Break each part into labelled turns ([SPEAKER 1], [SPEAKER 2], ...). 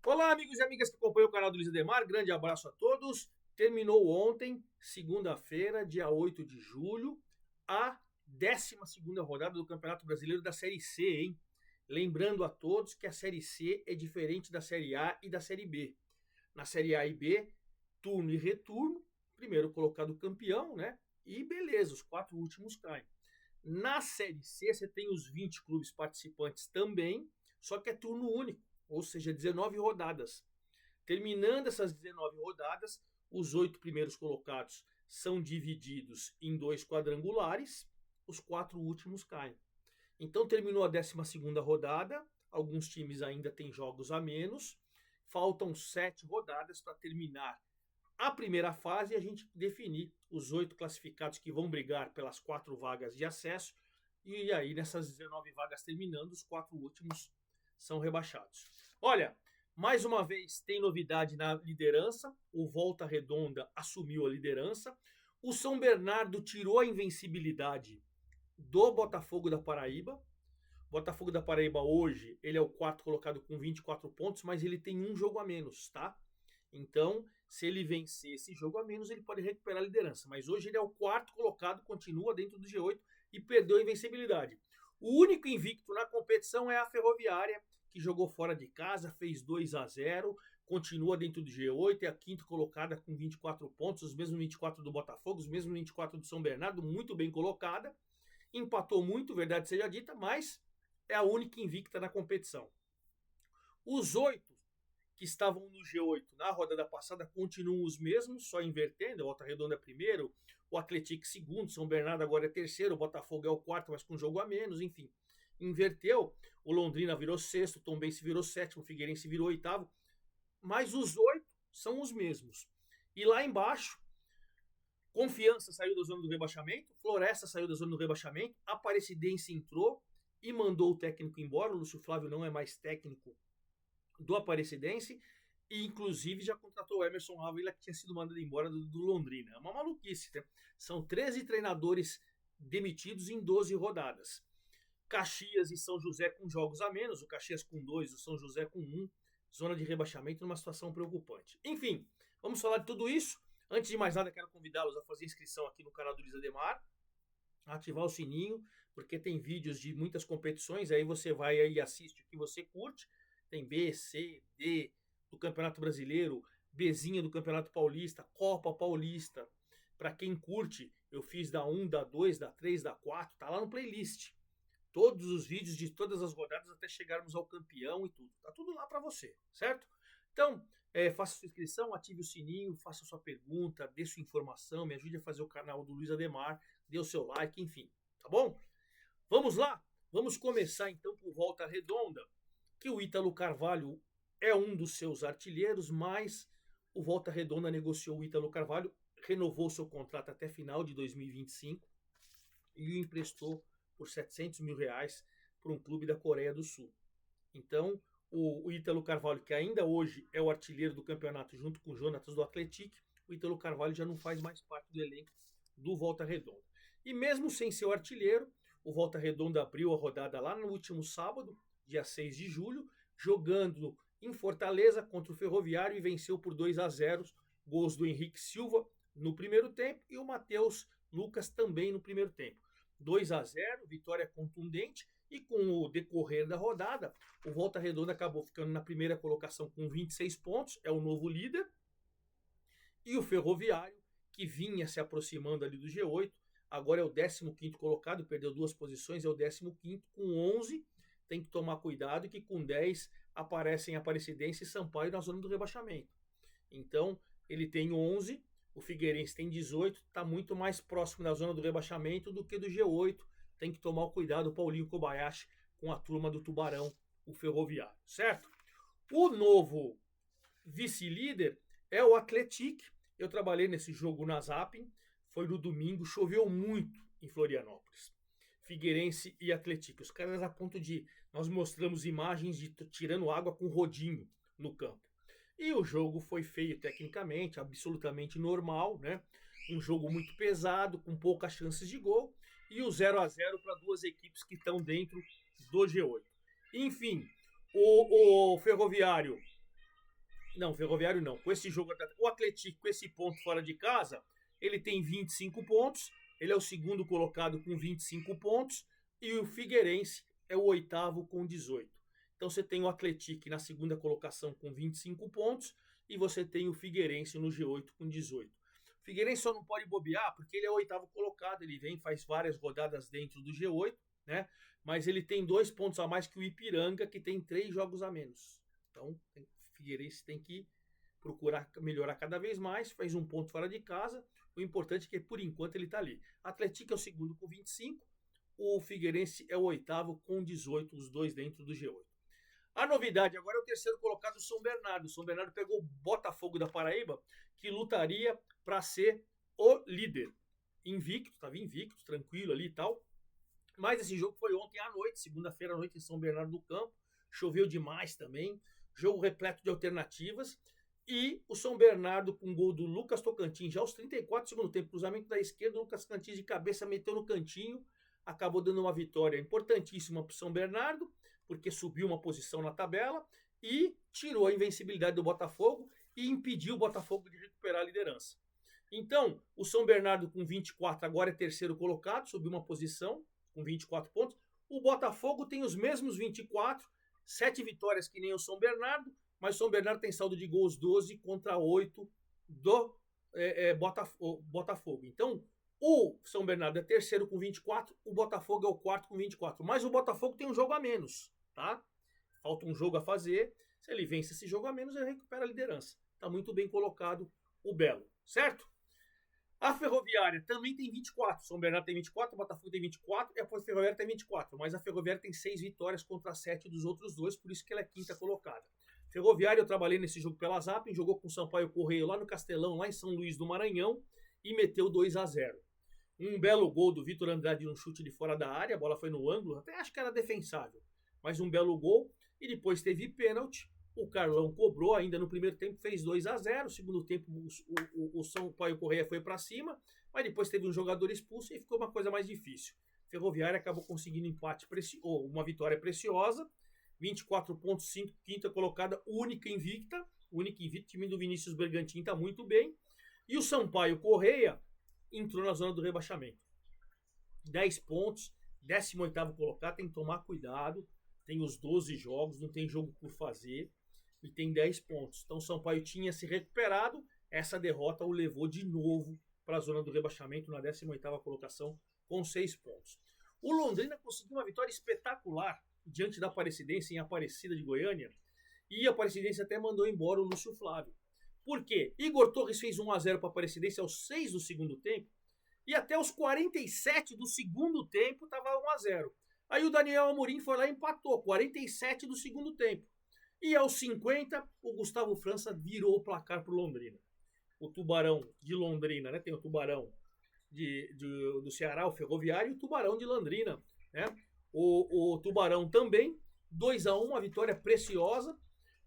[SPEAKER 1] Olá, amigos e amigas que acompanham o canal do Luiz Ademar. Grande abraço a todos. Terminou ontem, segunda-feira, dia 8 de julho, a 12ª rodada do Campeonato Brasileiro da Série C, hein? Lembrando a todos que a Série C é diferente da Série A e da Série B. Na Série A e B, turno e retorno, primeiro colocado campeão, né? E beleza, os 4 últimos caem. Na Série C, você tem os 20 clubes participantes também, só que é turno único, ou seja, 19 rodadas. Terminando essas 19 rodadas, os 8 primeiros colocados são divididos em 2 quadrangulares, os 4 últimos caem. Então terminou a 12ª rodada, alguns times ainda têm jogos a menos, faltam 7 rodadas para terminar a primeira fase e a gente definir os 8 classificados que vão brigar pelas 4 vagas de acesso. E aí, nessas 19 vagas terminando, os 4 últimos são rebaixados. Olha, mais uma vez tem novidade na liderança. O Volta Redonda assumiu a liderança. O São Bernardo tirou a invencibilidade do Botafogo da Paraíba. Botafogo da Paraíba hoje, ele é o quarto colocado com 24 pontos, mas ele tem um jogo a menos, tá? Então, se ele vencer esse jogo a menos, ele pode recuperar a liderança. Mas hoje ele é o quarto colocado, continua dentro do G8 e perdeu a invencibilidade. O único invicto na competição é a Ferroviária, que jogou fora de casa, fez 2-0, continua dentro do G8, é a quinta colocada com 24 pontos, os mesmos 24 do Botafogo, os mesmos 24 do São Bernardo, muito bem colocada. Empatou muito, verdade seja dita, mas é a única invicta na competição. Os 8 que estavam no G8 na rodada passada continuam os mesmos, só invertendo. O Volta Redonda é primeiro, o Atlético segundo, São Bernardo agora é terceiro, o Botafogo é o quarto, mas com jogo a menos, enfim. Inverteu, o Londrina virou sexto, o Tombense virou sétimo, o Figueirense virou oitavo, mas os 8 são os mesmos. E lá embaixo, Confiança saiu da zona do rebaixamento, Floresta saiu da zona do rebaixamento, Aparecidense entrou e mandou o técnico embora. O Lúcio Flávio não é mais técnico do Aparecidense e inclusive já contratou o Emerson Ávila, que tinha sido mandado embora do Londrina. É uma maluquice, né? São 13 treinadores demitidos em 12 rodadas. Caxias e São José com jogos a menos, o Caxias com 2, o São José com 1, zona de rebaixamento numa situação preocupante. Enfim, vamos falar de tudo isso. Antes de mais nada, quero convidá-los a fazer inscrição aqui no canal do Luiz Ademar, ativar o sininho, porque tem vídeos de muitas competições, aí você vai aí e assiste o que você curte. Tem B, C, D do Campeonato Brasileiro, Bzinha do Campeonato Paulista, Copa Paulista. Para quem curte, eu fiz da 1, da 2, da 3, da 4, tá lá no playlist. Todos os vídeos de todas as rodadas até chegarmos ao campeão e tudo. Tá tudo lá para você, certo? Então, faça sua inscrição, ative o sininho, faça sua pergunta, dê sua informação, me ajude a fazer o canal do Luiz Ademar, dê o seu like, enfim, tá bom? Vamos lá? Vamos começar então por Volta Redonda, que o Ítalo Carvalho é um dos seus artilheiros, mas o Volta Redonda negociou o Ítalo Carvalho, renovou seu contrato até final de 2025 e o emprestou por 700 mil reais para um clube da Coreia do Sul. Então, o Ítalo Carvalho, que ainda hoje é o artilheiro do campeonato junto com o Jonatas do Atlético, o Ítalo Carvalho já não faz mais parte do elenco do Volta Redonda. E mesmo sem ser o artilheiro, o Volta Redonda abriu a rodada lá no último sábado, dia 6 de julho, jogando em Fortaleza contra o Ferroviário e venceu por 2-0, gols do Henrique Silva no primeiro tempo e o Matheus Lucas também no primeiro tempo. 2-0, vitória contundente, e com o decorrer da rodada, o Volta Redonda acabou ficando na primeira colocação com 26 pontos, é o novo líder, e o Ferroviário, que vinha se aproximando ali do G8, agora é o 15º colocado, perdeu 2 posições, é o 15º com 11, tem que tomar cuidado que com 10 aparecem Aparecidense e Sampaio na zona do rebaixamento. Então, ele tem 11, o Figueirense tem 18, está muito mais próximo da zona do rebaixamento do que do G8. Tem que tomar o cuidado o Paulinho Kobayashi com a turma do Tubarão, o Ferroviário, certo? O novo vice-líder é o Atlético. Eu trabalhei nesse jogo na Zapping, foi no domingo, choveu muito em Florianópolis. Figueirense e Atlético. Os caras a ponto de... Nós mostramos imagens de tirando água com rodinho no campo. E o jogo foi feio tecnicamente, absolutamente normal, né? Um jogo muito pesado, com poucas chances de gol. E o 0-0 para duas equipes que estão dentro do G8. Enfim, o Ferroviário Não, Ferroviário não. Com esse jogo, o Atlético, com esse ponto fora de casa, ele tem 25 pontos. Ele é o segundo colocado com 25 pontos. E o Figueirense é o oitavo com 18. Então você tem o Atlético na segunda colocação com 25 pontos. E você tem o Figueirense no G8 com 18. O Figueirense só não pode bobear porque ele é o oitavo colocado. Ele vem, faz várias rodadas dentro do G8, né? Mas ele tem 2 pontos a mais que o Ipiranga, que tem 3 jogos a menos. Então, o Figueirense tem que procurar melhorar cada vez mais, faz um ponto fora de casa. O importante é que, por enquanto, ele está ali. Atlético é o segundo com 25, o Figueirense é o oitavo com 18, os dois dentro do G8. A novidade agora é o terceiro colocado, o São Bernardo. O São Bernardo pegou o Botafogo da Paraíba, que lutaria para ser o líder. Invicto, estava invicto, tranquilo ali e tal. Mas esse jogo foi ontem à noite, segunda-feira à noite, em São Bernardo do Campo. Choveu demais também. Jogo repleto de alternativas. E o São Bernardo com gol do Lucas Tocantins já aos 34 do segundo tempo. Cruzamento da esquerda, o Lucas Tocantins de cabeça meteu no cantinho. Acabou dando uma vitória importantíssima para o São Bernardo, porque subiu uma posição na tabela e tirou a invencibilidade do Botafogo e impediu o Botafogo de recuperar a liderança. Então, o São Bernardo com 24 agora é terceiro colocado, subiu uma posição com 24 pontos. O Botafogo tem os mesmos 24, 7 vitórias que nem o São Bernardo, mas o São Bernardo tem saldo de gols 12 contra 8 do Botafogo. Então, o São Bernardo é terceiro com 24, o Botafogo é o quarto com 24. Mas o Botafogo tem um jogo a menos, tá? Falta um jogo a fazer. Se ele vence esse jogo a menos, ele recupera a liderança. Está muito bem colocado o Belo, certo? A Ferroviária também tem 24. São Bernardo tem 24, o Botafogo tem 24 e a Ferroviária tem 24. Mas a Ferroviária tem 6 vitórias contra 7 dos outros dois, por isso que ela é quinta colocada. Ferroviária, eu trabalhei nesse jogo pela Zap, jogou com o Sampaio Correia lá no Castelão, lá em São Luís do Maranhão, e meteu 2-0. Um belo gol do Vitor Andrade num chute de fora da área, a bola foi no ângulo, até acho que era defensável, mas um belo gol. E depois teve pênalti, o Carlão cobrou ainda no primeiro tempo, fez 2-0, no segundo tempo o Sampaio Correia foi para cima, mas depois teve um jogador expulso e ficou uma coisa mais difícil. Ferroviária acabou conseguindo uma vitória preciosa, 24 pontos, 5, quinta colocada, única invicta, o time do Vinícius Bergantin está muito bem. E o Sampaio Correia entrou na zona do rebaixamento. 10 pontos, 18º colocado, tem que tomar cuidado, tem os 12 jogos, não tem jogo por fazer, e tem 10 pontos. Então o Sampaio tinha se recuperado, essa derrota o levou de novo para a zona do rebaixamento na 18ª colocação com 6 pontos. O Londrina conseguiu uma vitória espetacular diante da Aparecidense em Aparecida de Goiânia, e a Aparecidense até mandou embora o Lúcio Flávio. Por quê? Igor Torres fez 1-0 para a Aparecidense aos 6 do segundo tempo, e até os 47 do segundo tempo estava 1-0. Aí o Daniel Amorim foi lá e empatou, 47 do segundo tempo. E aos 50, o Gustavo França virou o placar para o Londrina. O Tubarão de Londrina, né? Tem o Tubarão do Ceará, o Ferroviário, e o Tubarão de Londrina, né? O Tubarão também, 2-1, uma vitória preciosa,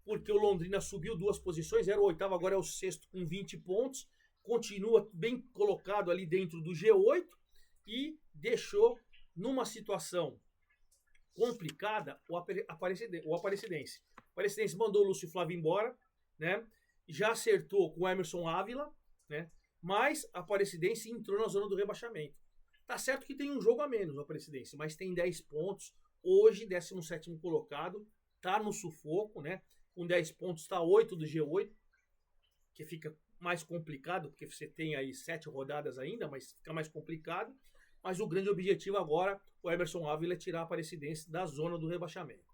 [SPEAKER 1] porque o Londrina subiu 2 posições, era o oitavo, agora é o sexto com 20 pontos, continua bem colocado ali dentro do G8 e deixou numa situação complicada o Aparecidense. O Aparecidense mandou o Lúcio Flávio embora, né? Já acertou com o Emerson Ávila, né? Mas a Aparecidense entrou na zona do rebaixamento. Tá certo que tem um jogo a menos o Aparecidense, mas tem 10 pontos. Hoje, 17º colocado, tá no sufoco, né? Com 10 pontos, está 8 do G8, que fica mais complicado, porque você tem aí 7 rodadas ainda, mas fica mais complicado. Mas o grande objetivo agora, o Emerson Ávila, é tirar a Aparecidense da zona do rebaixamento.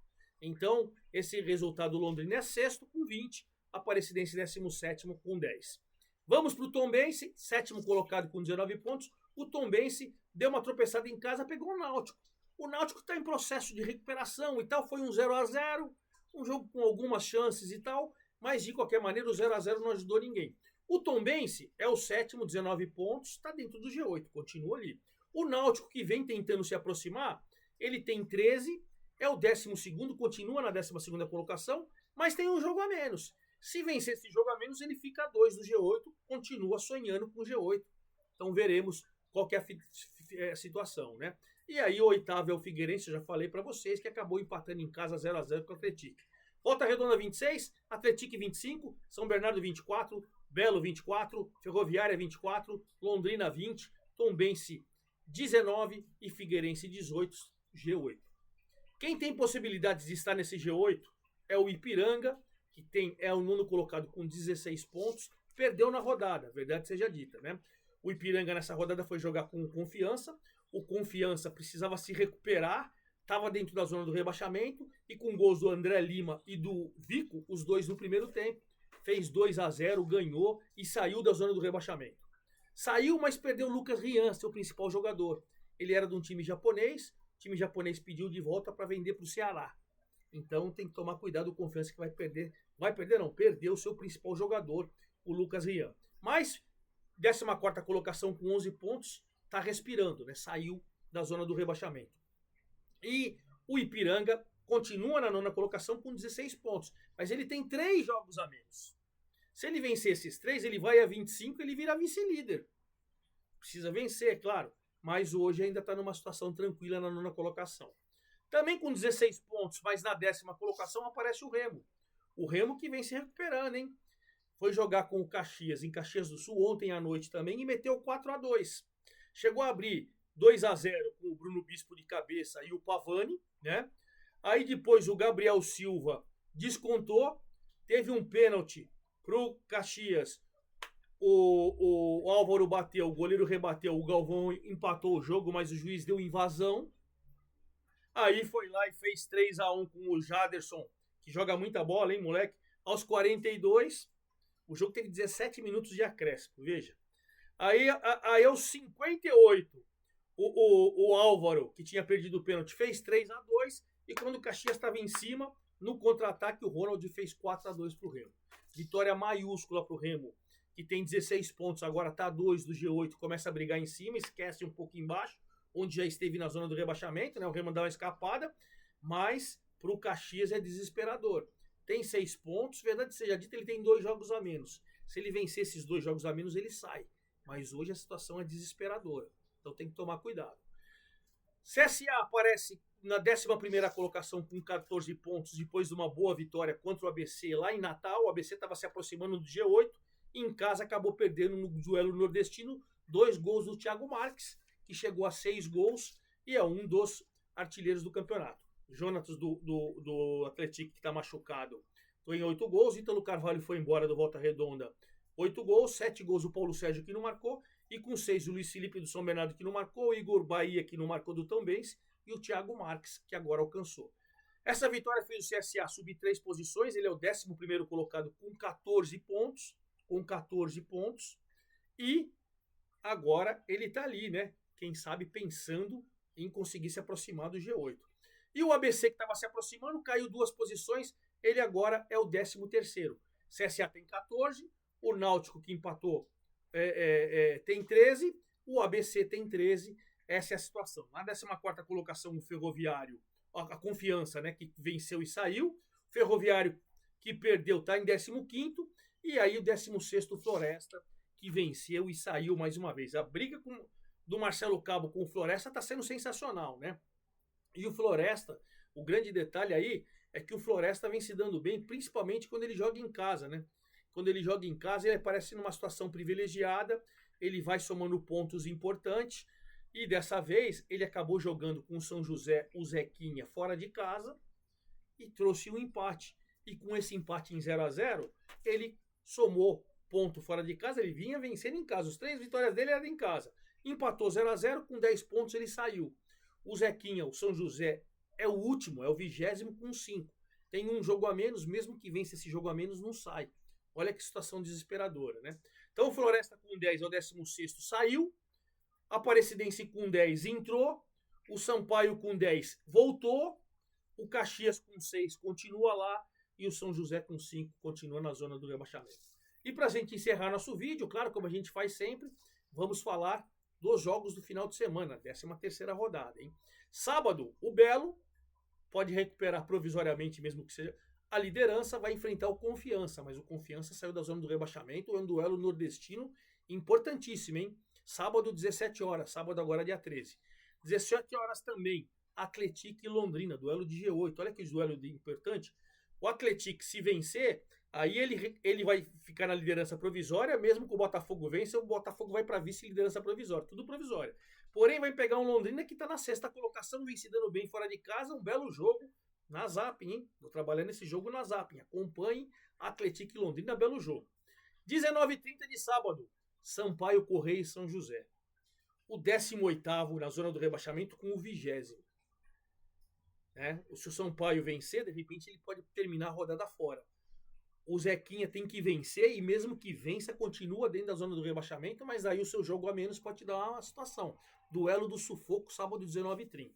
[SPEAKER 1] Então, esse resultado do Londrina é sexto com 20, a Aparecidense 17º com 10. Vamos para o Tombense, 7º colocado com 19 pontos. O Tombense deu uma tropeçada em casa, pegou o Náutico. O Náutico está em processo de recuperação e tal, foi um 0-0, um jogo com algumas chances e tal, mas de qualquer maneira o 0-0 não ajudou ninguém. O Tombense é o 7º, 19 pontos, está dentro do G8, continua ali. O Náutico, que vem tentando se aproximar, ele tem 13, é o 12º, continua na 12ª colocação, mas tem um jogo a menos. Se vencer esse jogo a menos, ele fica a 2 do G8, continua sonhando com o G8. Então veremos qual que é a situação, né? E aí o oitavo é o Figueirense, eu já falei para vocês, que acabou empatando em casa 0-0 com o Atlético. Volta Redonda 26, Atlético 25, São Bernardo 24, Belo 24, Ferroviária 24, Londrina 20, Tombense 19 e Figueirense 18, G8. Quem tem possibilidades de estar nesse G8 é o Ipiranga, que é o nono colocado com 16 pontos, perdeu na rodada, verdade seja dita, né? O Ipiranga nessa rodada foi jogar com Confiança, o Confiança precisava se recuperar, estava dentro da zona do rebaixamento e com gols do André Lima e do Vico, os dois no primeiro tempo, fez 2-0, ganhou e saiu da zona do rebaixamento. Saiu, mas perdeu o Lucas Rian, seu principal jogador. Ele era de um time japonês, o time japonês pediu de volta para vender para o Ceará. Então tem que tomar cuidado, o Confiança que perdeu o seu principal jogador, o Lucas Rian. Mas, 14ª colocação com 11 pontos, está respirando, né? Saiu da zona do rebaixamento. E o Ipiranga continua na 9ª colocação com 16 pontos, mas ele tem 3 jogos a menos. Se ele vencer esses 3, ele vai a 25 e ele vira vice-líder. Precisa vencer, é claro, mas hoje ainda está numa situação tranquila na 9ª colocação. Também com 16 pontos, mas na 10ª colocação aparece o Remo. O Remo que vem se recuperando, hein? Foi jogar com o Caxias, em Caxias do Sul, ontem à noite também, e meteu 4-2. Chegou a abrir 2-0 com o Bruno Bispo de cabeça e o Pavani, né? Aí depois o Gabriel Silva descontou, teve um pênalti pro Caxias, o Álvaro bateu, o goleiro rebateu, o Galvão empatou o jogo, mas o juiz deu invasão. Aí foi lá e fez 3-1 com o Jaderson, que joga muita bola, hein, moleque? Aos 42, o jogo teve 17 minutos de acréscimo, veja. Aí aos 58, o Álvaro, que tinha perdido o pênalti, fez 3-2, e quando o Caxias estava em cima, no contra-ataque, o Ronald fez 4-2 para o Remo. Vitória maiúscula para o Remo, que tem 16 pontos, agora está 2 do G8, começa a brigar em cima, esquece um pouco embaixo, onde já esteve na zona do rebaixamento, né? O Remo dá uma escapada, mas para o Caxias é desesperador. Tem 6 pontos, verdade seja dita, ele tem 2 jogos a menos. Se ele vencer esses 2 jogos a menos, ele sai. Mas hoje a situação é desesperadora, então tem que tomar cuidado. CSA aparece na 11ª colocação com 14 pontos, depois de uma boa vitória contra o ABC lá em Natal. O ABC estava se aproximando do G8, e em casa acabou perdendo no duelo nordestino 2 gols do Thiago Marques, que chegou a 6 gols e é um dos artilheiros do campeonato. Jonatas do Atlético, que está machucado, foi em 8 gols. Ítalo Carvalho foi embora do Volta Redonda, 8 gols, 7 gols o Paulo Sérgio, que não marcou, e com 6 o Luiz Felipe do São Bernardo, que não marcou, o Igor Bahia, que não marcou do Tombense, e o Thiago Marques, que agora alcançou. Essa vitória fez o CSA subir 3 posições, ele é o 11º colocado com 14 pontos, e agora ele está ali, né? Quem sabe pensando em conseguir se aproximar do G8. E o ABC, que estava se aproximando, caiu 2 posições, ele agora é o 13º. CSA tem 14, o Náutico, que empatou, tem 13, o ABC tem 13, essa é a situação. Na 14ª colocação, o Ferroviário, a Confiança, né, que venceu e saiu, Ferroviário, que perdeu, está em 15º, e aí o 16º, Floresta, que venceu e saiu mais uma vez. A briga do Marcelo Cabo com o Floresta está sendo sensacional, né? E o Floresta, o grande detalhe aí é que o Floresta vem se dando bem, principalmente quando ele joga em casa, né? Quando ele joga em casa, ele aparece numa situação privilegiada, ele vai somando pontos importantes, e dessa vez ele acabou jogando com o São José, o Zequinha, fora de casa, e trouxe um empate. E com esse empate em 0-0, ele somou ponto fora de casa, ele vinha vencendo em casa. As 3 vitórias dele eram em casa. Empatou 0-0, com 10 pontos ele saiu. O Zequinha, o São José, é o último, é o 20º com 5. Tem um jogo a menos, mesmo que vença esse jogo a menos, não sai. Olha que situação desesperadora, né? Então o Floresta com 10 é o 16º, saiu. A Aparecidense com 10 entrou. O Sampaio com 10 voltou. O Caxias com 6 continua lá. E o São José com 5 continua na zona do rebaixamento. E para a gente encerrar nosso vídeo, claro, como a gente faz sempre, vamos falar dos jogos do final de semana, 13ª rodada, hein? Sábado, o Belo pode recuperar provisoriamente, mesmo que seja a liderança, vai enfrentar o Confiança, mas o Confiança saiu da zona do rebaixamento, é um duelo nordestino importantíssimo, hein? Sábado, 17 horas, sábado agora dia 13. 17 horas também, Atlético e Londrina, duelo de G8, olha que duelo importante. O Atlético, se vencer, aí ele vai ficar na liderança provisória, mesmo que o Botafogo vença, o Botafogo vai para vice-liderança provisória, tudo provisória. Porém, vai pegar um Londrina que está na sexta colocação, vem se dando bem fora de casa, um belo jogo na Zapping, hein? Vou trabalhando esse jogo na Zapping. Acompanhe Atlético e Londrina, belo jogo. 19h30 de sábado, Sampaio Correia e São José. O 18º na zona do rebaixamento com o 20º. Né? Se o Sampaio vencer, de repente ele pode terminar a rodada fora. O Zequinha tem que vencer e mesmo que vença, continua dentro da zona do rebaixamento, mas aí o seu jogo a menos pode te dar uma situação. Duelo do sufoco, sábado 19h30.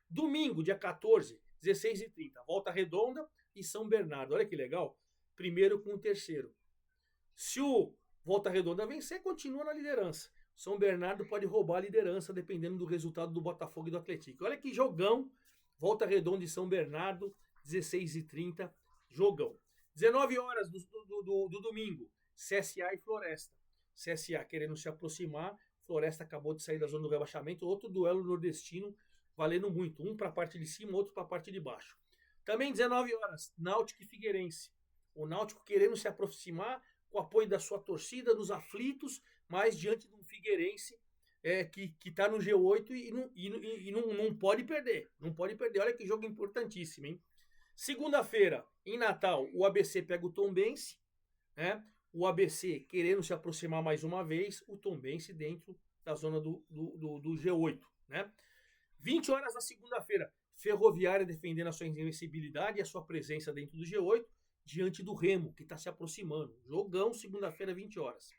[SPEAKER 1] Domingo, dia 14, 16h30, Volta Redonda e São Bernardo. Olha que legal. Primeiro com o terceiro. Se o Volta Redonda vencer, continua na liderança. São Bernardo pode roubar a liderança, dependendo do resultado do Botafogo e do Atlético. Olha que jogão. Volta Redonda e São Bernardo, 16h30, jogão. 19 horas do domingo, CSA e Floresta. CSA querendo se aproximar, Floresta acabou de sair da zona do rebaixamento. Outro duelo nordestino, valendo muito. Um para a parte de cima, outro para a parte de baixo. Também 19 horas, Náutico e Figueirense. O Náutico querendo se aproximar com o apoio da sua torcida, dos aflitos, mas diante de um Figueirense que está no G8 e não pode perder. Não pode perder. Olha que jogo importantíssimo, hein? Segunda-feira, em Natal, o ABC pega o Tombense. Né? O ABC querendo se aproximar mais uma vez, o Tombense dentro da zona do G8. Né? 20 horas na segunda-feira, Ferroviária defendendo a sua invencibilidade e a sua presença dentro do G8, diante do Remo, que está se aproximando. Jogão, segunda-feira, 20 horas.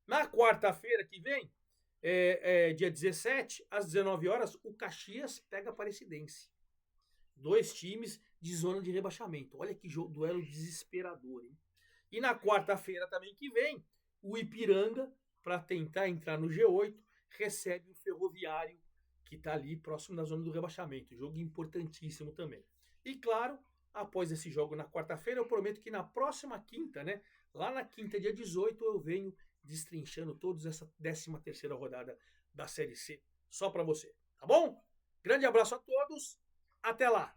[SPEAKER 1] Na quarta-feira que vem, dia 17, às 19 horas, o Caxias pega a Aparecidense. Dois times de zona de rebaixamento. Olha que duelo desesperador, hein? E na quarta-feira também que vem, o Ipiranga, para tentar entrar no G8, recebe o Ferroviário, que está ali próximo da zona do rebaixamento. Jogo importantíssimo também. E claro, após esse jogo na quarta-feira, eu prometo que na próxima quinta, né? Lá na quinta, dia 18, eu venho destrinchando todos essa 13ª rodada da Série C. Só para você, tá bom? Grande abraço a todos, até lá!